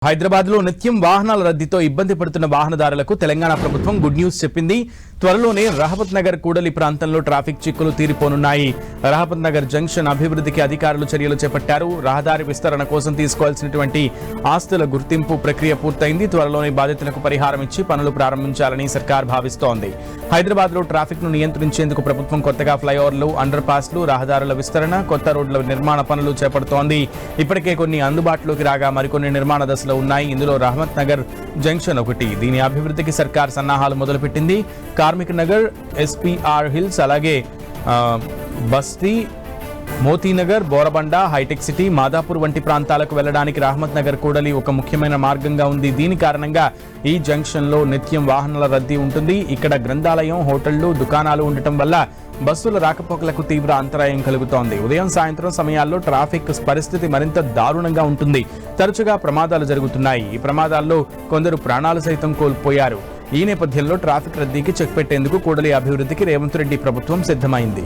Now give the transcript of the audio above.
హైదరాబాద్లో నిత్యం వాహనాల రద్దీతో ఇబ్బంది పడుతున్న వాహనదారులకు తెలంగాణ ప్రభుత్వం గుడ్ న్యూస్ చెప్పింది. త్వరలోనే రహమత్ నగర్ కూడలి ప్రాంతంలో ట్రాఫిక్ చిక్కులు తీరిపోనున్నాయి. రహమత్ నగర్ జంక్షన్ అభివృద్ధికి అధికారులు చర్యలు చేపట్టారు. రహదారి విస్తరణ కోసం తీసుకోవాల్సినటువంటి ఆస్తుల గుర్తింపు ప్రక్రియ పూర్తయింది. త్వరలోనే బాధితులకు పరిహారం ఇచ్చి పనులు ప్రారంభించాలని సర్కార్ భావిస్తోంది. హైదరాబాద్లో ట్రాఫిక్ ను నియంత్రించేందుకు ప్రభుత్వం కొత్తగా ఫ్లైఓవర్లు, అండర్ పాస్లు, రహదారుల విస్తరణ, కొత్త రోడ్ల నిర్మాణ పనులు చేపడుతోంది. ఇప్పటికే కొన్ని అందుబాటులోకి రాగా మరికొన్ని నిర్మాణ దశలు ఉన్నాయి. ఇందులో రహమత్ నగర్ జంక్షన్ ఒకటి. దీని అభివృద్ధికి సర్కార్ సన్నాహాలు మొదలుపెట్టింది. కార్మిక్ నగర్, ఎస్పీఆర్ హిల్స్, అలాగే బస్తీ, మోతీనగర్, బోరబండ, హైటెక్ సిటీ, మాదాపూర్ వంటి ప్రాంతాలకు వెళ్లడానికి రహమత్ నగర్ కూడలి ఒక ముఖ్యమైన మార్గంగా ఉంది. దీని కారణంగా ఈ జంక్షన్ లో నిత్యం వాహనాల రద్దీ ఉంటుంది. ఇక్కడ గ్రంథాలయం, హోటళ్లు, దుకాణాలు ఉండటం వల్ల బస్సుల రాకపోకలకు తీవ్ర అంతరాయం కలుగుతోంది. ఉదయం, సాయంత్రం సమయాల్లో ట్రాఫిక్ పరిస్థితి మరింత దారుణంగా ఉంటుంది. తరచుగా ప్రమాదాలు జరుగుతున్నాయి. ఈ ప్రమాదాల్లో కొందరు ప్రాణాలు సైతం కోల్పోయారు. ఈ నేపథ్యంలో ట్రాఫిక్ రద్దీకి చెక్ పెట్టేందుకు కూడలి అభివృద్ధికి రేవంత్ రెడ్డి ప్రభుత్వం సిద్ధమైంది.